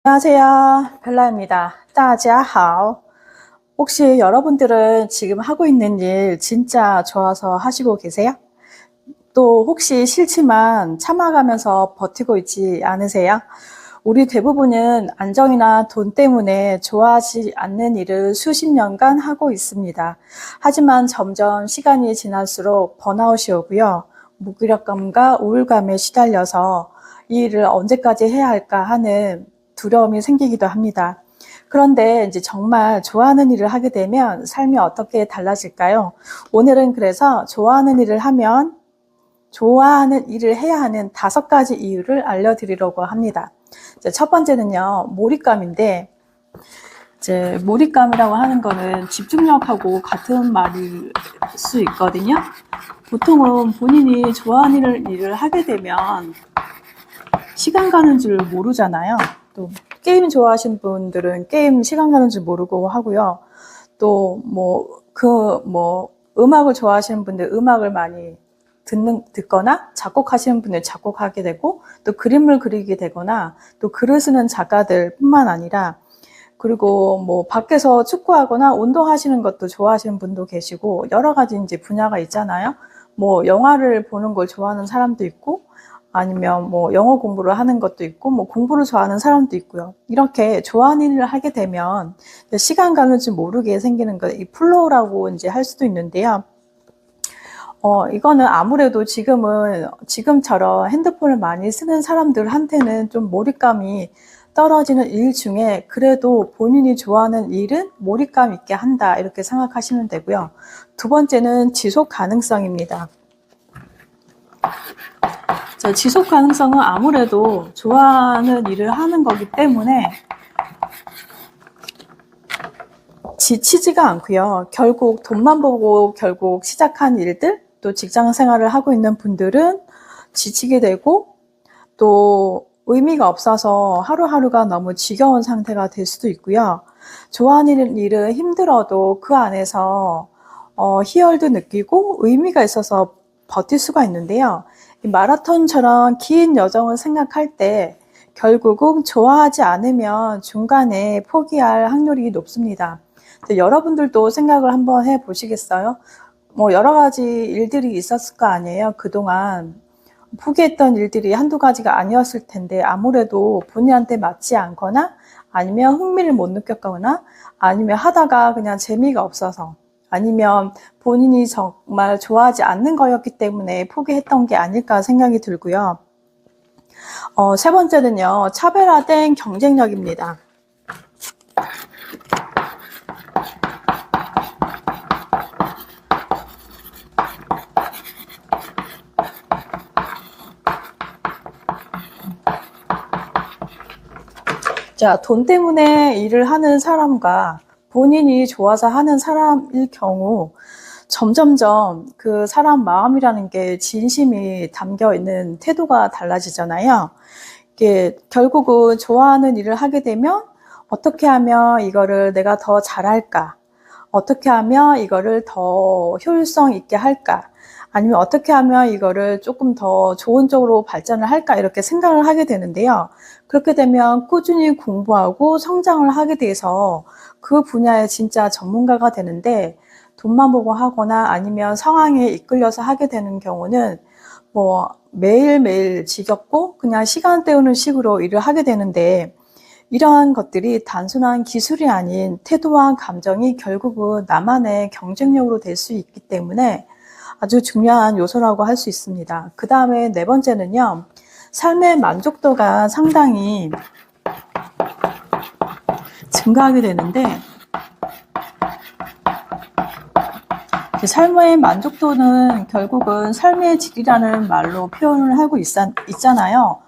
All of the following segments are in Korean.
안녕하세요. 벨라입니다. 大家好. 혹시 여러분들은 지금 하고 있는 일 진짜 좋아서 하시고 계세요? 또 혹시 싫지만 참아가면서 버티고 있지 않으세요? 우리 대부분은 안정이나 돈 때문에 좋아하지 않는 일을 수십 년간 하고 있습니다. 하지만 점점 시간이 지날수록 번아웃이 오고요. 무기력감과 우울감에 시달려서 이 일을 언제까지 해야 할까 하는 두려움이 생기기도 합니다. 그런데 이제 정말 좋아하는 일을 하게 되면 삶이 어떻게 달라질까요? 오늘은 그래서 좋아하는 일을 해야 하는 5가지 이유를 알려드리려고 합니다. 첫 번째는요, 몰입감인데, 몰입감이라고 하는 거는 집중력하고 같은 말일 수 있거든요. 보통은 본인이 좋아하는 일을 하게 되면 시간 가는 줄 모르잖아요. 또 게임 좋아하시는 분들은 게임 시간 가는 줄 모르고 하고요. 또 음악을 좋아하시는 분들 음악을 많이 듣거나 작곡하시는 분들 작곡하게 되고, 또 그림을 그리게 되거나, 또 글을 쓰는 작가들 뿐만 아니라, 그리고 밖에서 축구하거나 운동하시는 것도 좋아하시는 분도 계시고, 여러 가지 이제 분야가 있잖아요. 영화를 보는 걸 좋아하는 사람도 있고, 아니면 영어 공부를 하는 것도 있고, 공부를 좋아하는 사람도 있고요. 이렇게 좋아하는 일을 하게 되면 시간 가는 줄 모르게 생기는 거, 이 플로우라고 이제 할 수도 있는데요. 이거는 아무래도 지금처럼 핸드폰을 많이 쓰는 사람들한테는 좀 몰입감이 떨어지는 일 중에 그래도 본인이 좋아하는 일은 몰입감 있게 한다, 이렇게 생각하시면 되고요. 두 번째는 지속 가능성입니다. 지속 가능성은 아무래도 좋아하는 일을 하는 거기 때문에 지치지가 않고요. 결국 돈만 보고 결국 시작한 일들, 또 직장 생활을 하고 있는 분들은 지치게 되고, 또 의미가 없어서 하루하루가 너무 지겨운 상태가 될 수도 있고요. 좋아하는 일은 힘들어도 그 안에서 희열도 느끼고 의미가 있어서 버틸 수가 있는데요. 이 마라톤처럼 긴 여정을 생각할 때 결국은 좋아하지 않으면 중간에 포기할 확률이 높습니다. 여러분들도 생각을 한번 해보시겠어요? 여러 가지 일들이 있었을 거 아니에요. 그동안 포기했던 일들이 한두 가지가 아니었을 텐데, 아무래도 본인한테 맞지 않거나, 아니면 흥미를 못 느꼈거나, 아니면 하다가 그냥 재미가 없어서, 아니면 본인이 정말 좋아하지 않는 거였기 때문에 포기했던 게 아닐까 생각이 들고요. 세 번째는요, 차별화된 경쟁력입니다. 자, 돈 때문에 일을 하는 사람과 본인이 좋아서 하는 사람일 경우 점점점 그 사람 마음이라는 게 진심이 담겨 있는 태도가 달라지잖아요. 이게 결국은 좋아하는 일을 하게 되면 어떻게 하면 이거를 내가 더 잘할까? 어떻게 하면 이거를 더 효율성 있게 할까? 아니면 어떻게 하면 이거를 조금 더 좋은 쪽으로 발전을 할까? 이렇게 생각을 하게 되는데요. 그렇게 되면 꾸준히 공부하고 성장을 하게 돼서 그 분야에 진짜 전문가가 되는데, 돈만 보고 하거나 아니면 상황에 이끌려서 하게 되는 경우는 매일매일 지겹고 그냥 시간 때우는 식으로 일을 하게 되는데, 이러한 것들이 단순한 기술이 아닌 태도와 감정이 결국은 나만의 경쟁력으로 될 수 있기 때문에 아주 중요한 요소라고 할 수 있습니다. 그 다음에 네 번째는요, 삶의 만족도가 상당히 증가하게 되는데, 삶의 만족도는 결국은 삶의 질이라는 말로 표현을 하고 있잖아요.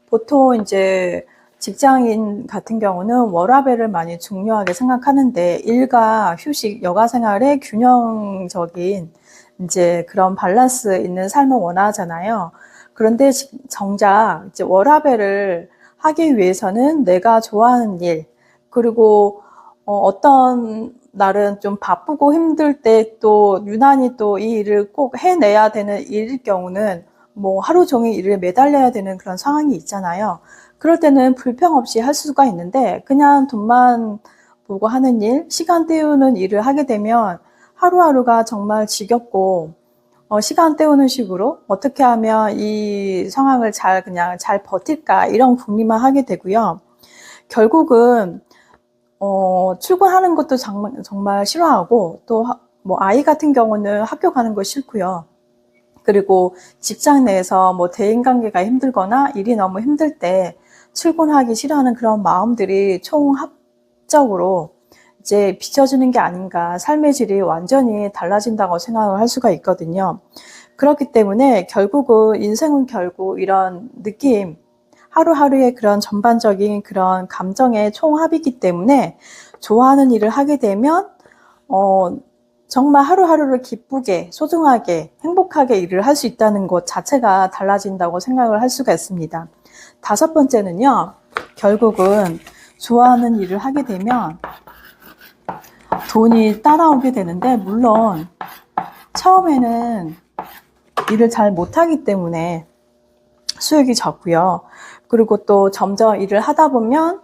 보통 이제 직장인 같은 경우는 워라밸을 많이 중요하게 생각하는데, 일과 휴식, 여가 생활의 균형적인 이제 그런 밸런스 있는 삶을 원하잖아요. 그런데 정작 이제 워라밸을 하기 위해서는 내가 좋아하는 일, 그리고 어떤 날은 좀 바쁘고 힘들 때 또 유난히 또 이 일을 꼭 해내야 되는 일일 경우는 하루 종일 일을 매달려야 되는 그런 상황이 있잖아요. 그럴 때는 불평 없이 할 수가 있는데 그냥 돈만 보고 하는 일, 시간 때우는 일을 하게 되면 하루하루가 정말 지겹고 시간 때우는 식으로 어떻게 하면 이 상황을 그냥 잘 버틸까 이런 궁리만 하게 되고요. 결국은 출근하는 것도 정말 싫어하고 또 뭐 아이 같은 경우는 학교 가는 거 싫고요. 그리고 직장 내에서 뭐 대인관계가 힘들거나 일이 너무 힘들 때 출근하기 싫어하는 그런 마음들이 총합적으로 이제 비춰주는 게 아닌가, 삶의 질이 완전히 달라진다고 생각을 할 수가 있거든요. 그렇기 때문에 결국은 인생은 결국 이런 느낌, 하루하루의 그런 전반적인 그런 감정의 총합이기 때문에 좋아하는 일을 하게 되면 정말 하루하루를 기쁘게, 소중하게, 행복하게 일을 할 수 있다는 것 자체가 달라진다고 생각을 할 수가 있습니다. 5번째는요, 결국은 좋아하는 일을 하게 되면 돈이 따라오게 되는데, 물론 처음에는 일을 잘 못하기 때문에 수익이 적고요. 그리고 또 점점 일을 하다 보면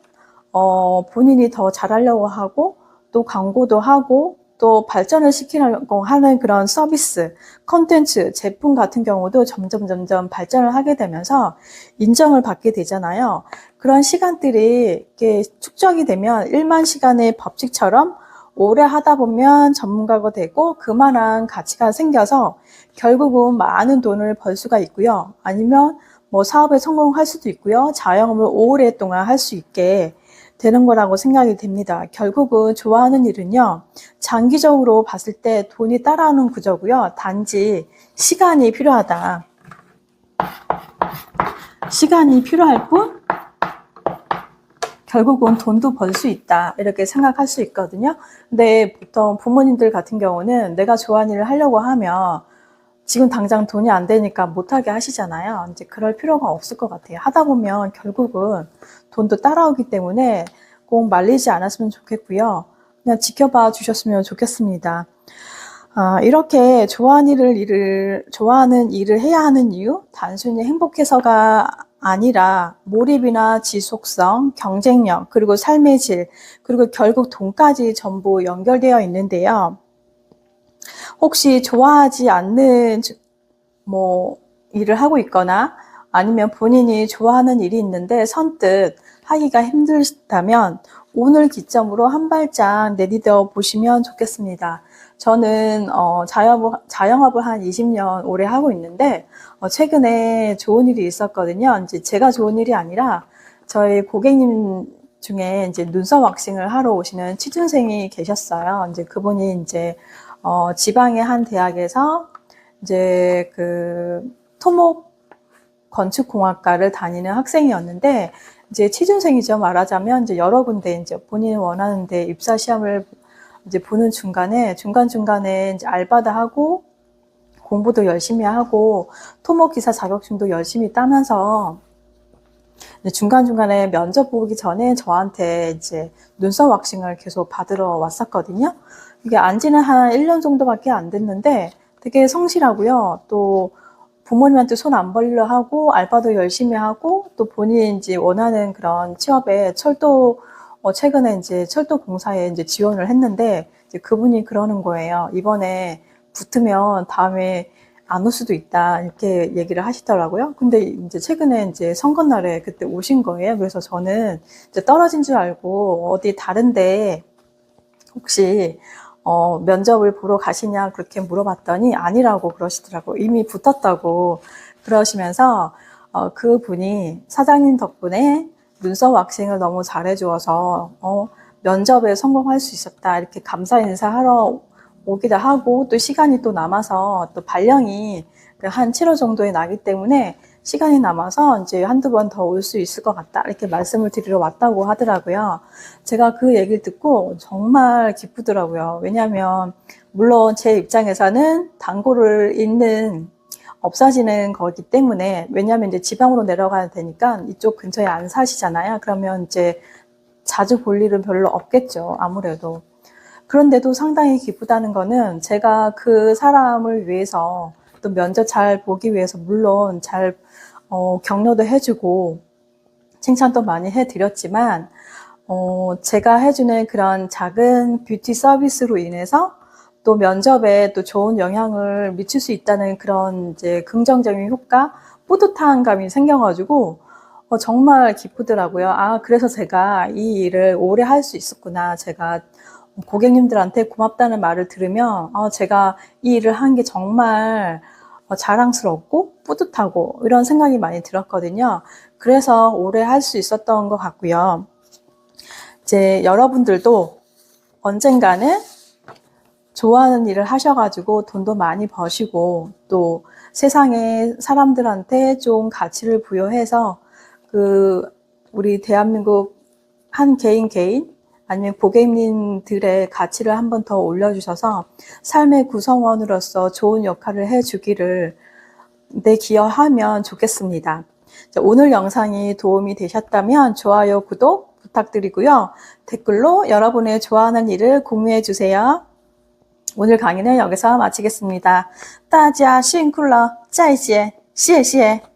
본인이 더 잘하려고 하고 또 광고도 하고 또 발전을 시키려고 하는 그런 서비스, 콘텐츠, 제품 같은 경우도 점점 발전을 하게 되면서 인정을 받게 되잖아요. 그런 시간들이 이렇게 축적이 되면 1만 시간의 법칙처럼 오래 하다 보면 전문가가 되고 그만한 가치가 생겨서 결국은 많은 돈을 벌 수가 있고요. 아니면 뭐 사업에 성공할 수도 있고요. 자영업을 오랫동안 할 수 있게 되는 거라고 생각이 됩니다. 결국은 좋아하는 일은요, 장기적으로 봤을 때 돈이 따라오는 구조고요. 단지 시간이 필요하다. 시간이 필요할 뿐 결국은 돈도 벌 수 있다. 이렇게 생각할 수 있거든요. 근데 보통 부모님들 같은 경우는 내가 좋아하는 일을 하려고 하면 지금 당장 돈이 안 되니까 못하게 하시잖아요. 이제 그럴 필요가 없을 것 같아요. 하다 보면 결국은 돈도 따라오기 때문에 꼭 말리지 않았으면 좋겠고요. 그냥 지켜봐 주셨으면 좋겠습니다. 이렇게 좋아하는 일을 해야 하는 이유? 단순히 행복해서가 아니라 몰입이나 지속성, 경쟁력, 그리고 삶의 질, 그리고 결국 돈까지 전부 연결되어 있는데요. 혹시 좋아하지 않는 일을 하고 있거나 아니면 본인이 좋아하는 일이 있는데 선뜻 하기가 힘들다면 오늘 기점으로 한 발짝 내디뎌 보시면 좋겠습니다. 저는 자영업을 한 20년 오래 하고 있는데 최근에 좋은 일이 있었거든요. 이제 제가 좋은 일이 아니라 저희 고객님 중에 이제 눈썹 왁싱을 하러 오시는 취준생이 계셨어요. 이제 그분이 이제 지방의 한 대학에서 이제 토목 건축공학과를 다니는 학생이었는데 이제 취준생이죠. 말하자면 이제 여러 군데 이제 본인이 원하는 데 입사 시험을 이제 보는 중간중간에 이제 알바도 하고 공부도 열심히 하고 토목기사 자격증도 열심히 따면서 중간중간에 면접 보기 전에 저한테 이제 눈썹 왁싱을 계속 받으러 왔었거든요. 이게 안 지는 한 1년 정도밖에 안 됐는데 되게 성실하고요. 또 부모님한테 손 안 벌리려 하고 알바도 열심히 하고 또 본인이 이제 원하는 그런 취업에 최근에 이제 철도 공사에 이제 지원을 했는데 이제 그분이 그러는 거예요. 이번에 붙으면 다음에 안 올 수도 있다 이렇게 얘기를 하시더라고요. 근데 이제 최근에 이제 선거날에 그때 오신 거예요. 그래서 저는 이제 떨어진 줄 알고 어디 다른데 혹시 면접을 보러 가시냐 그렇게 물어봤더니 아니라고 그러시더라고요. 이미 붙었다고 그러시면서 그분이 사장님 덕분에 눈썹 왁싱을 너무 잘해주어서 면접에 성공할 수 있었다 이렇게 감사 인사하러 오기도 하고 또 시간이 또 남아서 또 발령이 한 7월 정도에 나기 때문에 시간이 남아서 이제 한두 번 더 올 수 있을 것 같다 이렇게 말씀을 드리러 왔다고 하더라고요. 제가 그 얘기를 듣고 정말 기쁘더라고요. 왜냐하면 물론 제 입장에서는 단골을 잃는 없어지는 거기 때문에 왜냐하면 이제 지방으로 내려가야 되니까 이쪽 근처에 안 사시잖아요. 그러면 이제 자주 볼 일은 별로 없겠죠. 아무래도. 그런데도 상당히 기쁘다는 거는 제가 그 사람을 위해서 또 면접 잘 보기 위해서 물론 잘 격려도 해주고 칭찬도 많이 해드렸지만, 제가 해주는 그런 작은 뷰티 서비스로 인해서 또 면접에 또 좋은 영향을 미칠 수 있다는 그런 이제 긍정적인 효과, 뿌듯한 감이 생겨가지고, 정말 기쁘더라고요. 아, 그래서 제가 이 일을 오래 할 수 있었구나. 제가 고객님들한테 고맙다는 말을 들으면, 제가 이 일을 한 게 정말 자랑스럽고 뿌듯하고 이런 생각이 많이 들었거든요. 그래서 오래 할 수 있었던 것 같고요. 이제 여러분들도 언젠가는 좋아하는 일을 하셔가지고 돈도 많이 버시고 또 세상에 사람들한테 좀 가치를 부여해서 우리 대한민국 한 개인 아니면 고객님들의 가치를 한 번 더 올려주셔서 삶의 구성원으로서 좋은 역할을 해주기를 기여하면 좋겠습니다. 오늘 영상이 도움이 되셨다면 좋아요, 구독 부탁드리고요. 댓글로 여러분의 좋아하는 일을 공유해 주세요. 오늘 강의는 여기서 마치겠습니다. 大家辛苦了，再见，谢谢。